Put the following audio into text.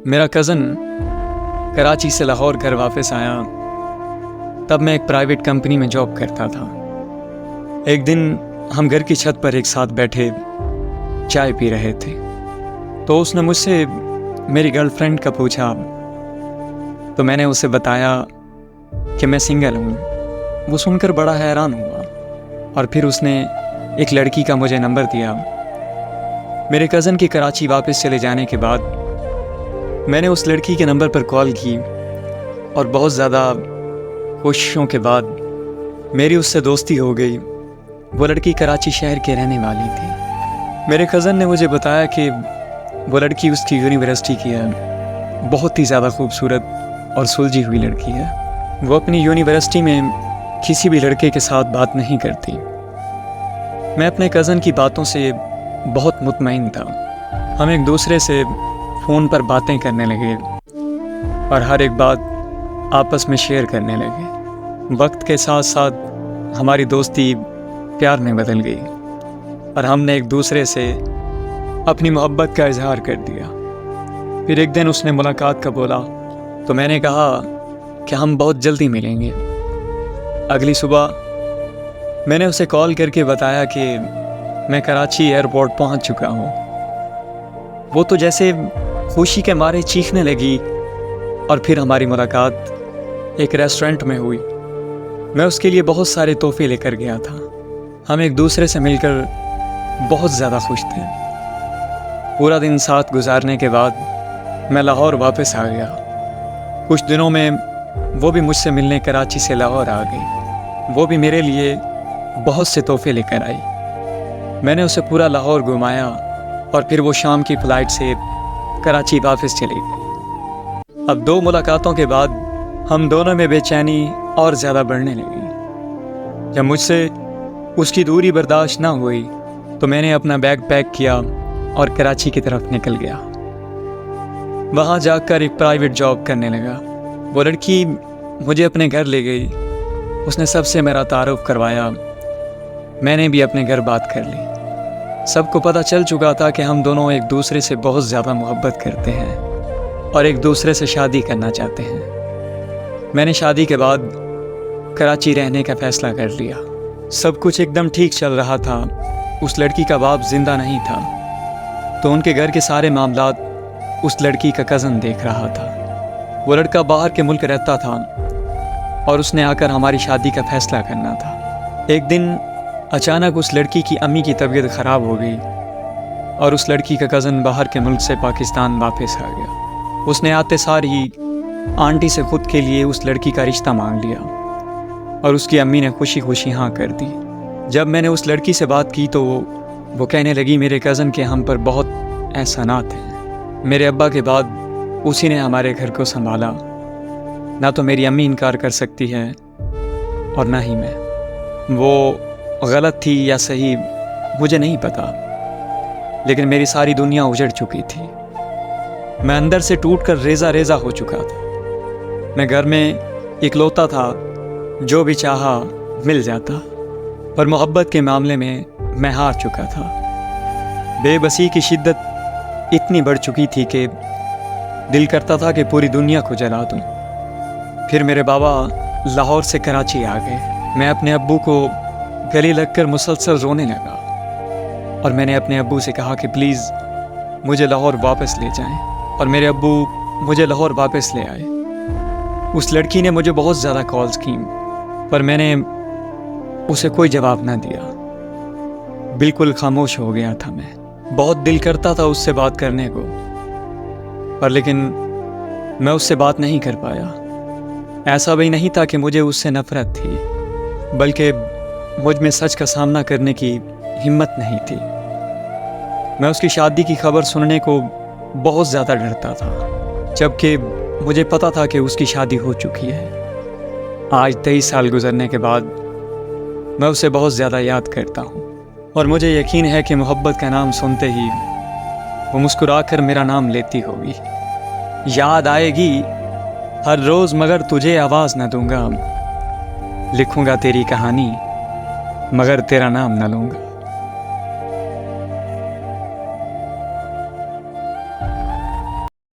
میرا کزن کراچی سے لاہور گھر واپس آیا تب میں ایک پرائیویٹ کمپنی میں جاب کرتا تھا۔ ایک دن ہم گھر کی چھت پر ایک ساتھ بیٹھے چائے پی رہے تھے تو اس نے مجھ سے میری گرل فرینڈ کا پوچھا تو میں نے اسے بتایا کہ میں سنگل ہوں۔ وہ سن کر بڑا حیران ہوا اور پھر اس نے ایک لڑکی کا مجھے نمبر دیا۔ میرے کزن کے کراچی واپس چلے جانے کے بعد میں نے اس لڑکی کے نمبر پر کال کی اور بہت زیادہ کوششوں کے بعد میری اس سے دوستی ہو گئی۔ وہ لڑکی کراچی شہر کے رہنے والی تھی۔ میرے کزن نے مجھے بتایا کہ وہ لڑکی اس کی یونیورسٹی کی ہے، بہت ہی زیادہ خوبصورت اور سلجھی ہوئی لڑکی ہے۔ وہ اپنی یونیورسٹی میں کسی بھی لڑکے کے ساتھ بات نہیں کرتی۔ میں اپنے کزن کی باتوں سے بہت مطمئن تھا۔ ہم ایک دوسرے سے فون پر باتیں کرنے لگے اور ہر ایک بات آپس میں شیئر کرنے لگے۔ وقت کے ساتھ ساتھ ہماری دوستی پیار میں بدل گئی اور ہم نے ایک دوسرے سے اپنی محبت کا اظہار کر دیا۔ پھر ایک دن اس نے ملاقات کا بولا تو میں نے کہا کہ ہم بہت جلدی ملیں گے۔ اگلی صبح میں نے اسے کال کر کے بتایا کہ میں کراچی ایئرپورٹ پہنچ چکا ہوں۔ وہ تو جیسے خوشی کے مارے چیخنے لگی اور پھر ہماری ملاقات ایک ریسٹورنٹ میں ہوئی۔ میں اس کے لیے بہت سارے تحفے لے کر گیا تھا۔ ہم ایک دوسرے سے مل کر بہت زیادہ خوش تھے۔ پورا دن ساتھ گزارنے کے بعد میں لاہور واپس آ گیا۔ کچھ دنوں میں وہ بھی مجھ سے ملنے کراچی سے لاہور آ گئی۔ وہ بھی میرے لیے بہت سے تحفے لے کر آئی۔ میں نے اسے پورا لاہور گھمایا اور پھر وہ شام کی فلائٹ سے کراچی واپس چلی گئی۔ اب 2 ملاقاتوں کے بعد ہم دونوں میں بے چینی اور زیادہ بڑھنے لگی۔ جب مجھ سے اس کی دوری برداشت نہ ہوئی تو میں نے اپنا بیگ پیک کیا اور کراچی کی طرف نکل گیا۔ وہاں جا کر ایک پرائیویٹ جاب کرنے لگا۔ وہ لڑکی مجھے اپنے گھر لے گئی۔ اس نے سب سے میرا تعارف کروایا۔ میں نے بھی اپنے گھر بات کر لی۔ سب کو پتہ چل چکا تھا کہ ہم دونوں ایک دوسرے سے بہت زیادہ محبت کرتے ہیں اور ایک دوسرے سے شادی کرنا چاہتے ہیں۔ میں نے شادی کے بعد کراچی رہنے کا فیصلہ کر لیا۔ سب کچھ ایک دم ٹھیک چل رہا تھا۔ اس لڑکی کا باپ زندہ نہیں تھا تو ان کے گھر کے سارے معاملات اس لڑکی کا کزن دیکھ رہا تھا۔ وہ لڑکا باہر کے ملک رہتا تھا اور اس نے آ کر ہماری شادی کا فیصلہ کرنا تھا۔ ایک دن اچانک اس لڑکی کی امی کی طبیعت خراب ہو گئی اور اس لڑکی کا کزن باہر کے ملک سے پاکستان واپس آ گیا۔ اس نے آتے سار ہی آنٹی سے خود کے لیے اس لڑکی کا رشتہ مانگ لیا اور اس کی امی نے خوشی خوشی ہاں کر دی۔ جب میں نے اس لڑکی سے بات کی تو وہ کہنے لگی میرے کزن کے ہم پر بہت احسانات ہیں۔ میرے ابا کے بعد اسی نے ہمارے گھر کو سنبھالا۔ نہ تو میری امی انکار کر سکتی ہے اور نہ ہی میں۔ وہ غلط تھی یا صحیح مجھے نہیں پتا، لیکن میری ساری دنیا اجڑ چکی تھی۔ میں اندر سے ٹوٹ کر ریزہ ریزہ ہو چکا تھا۔ میں گھر میں اکلوتا تھا، جو بھی چاہا مل جاتا، پر محبت کے معاملے میں میں ہار چکا تھا۔ بے بسی کی شدت اتنی بڑھ چکی تھی کہ دل کرتا تھا کہ پوری دنیا کو جلا دوں۔ پھر میرے بابا لاہور سے کراچی آ گئے۔ میں اپنے ابو کو گلے لگ کر مسلسل رونے لگا اور میں نے اپنے ابو سے کہا کہ پلیز مجھے لاہور واپس لے جائیں، اور میرے ابو مجھے لاہور واپس لے آئے۔ اس لڑکی نے مجھے بہت زیادہ کالز کی پر میں نے اسے کوئی جواب نہ دیا۔ بالکل خاموش ہو گیا تھا میں۔ بہت دل کرتا تھا اس سے بات کرنے کو، پر لیکن میں اس سے بات نہیں کر پایا۔ ایسا بھی نہیں تھا کہ مجھے اس سے نفرت تھی، بلکہ مجھ میں سچ کا سامنا کرنے کی ہمت نہیں تھی۔ میں اس کی شادی کی خبر سننے کو بہت زیادہ ڈرتا تھا، جبکہ مجھے پتا تھا کہ اس کی شادی ہو چکی ہے۔ آج 23 سال گزرنے کے بعد میں اسے بہت زیادہ یاد کرتا ہوں، اور مجھے یقین ہے کہ محبت کا نام سنتے ہی وہ مسکرا کر میرا نام لیتی ہوگی۔ یاد آئے گی ہر روز مگر تجھے آواز نہ دوں گا، لکھوں گا تیری کہانی مگر تیرا نام نہ لوں گا۔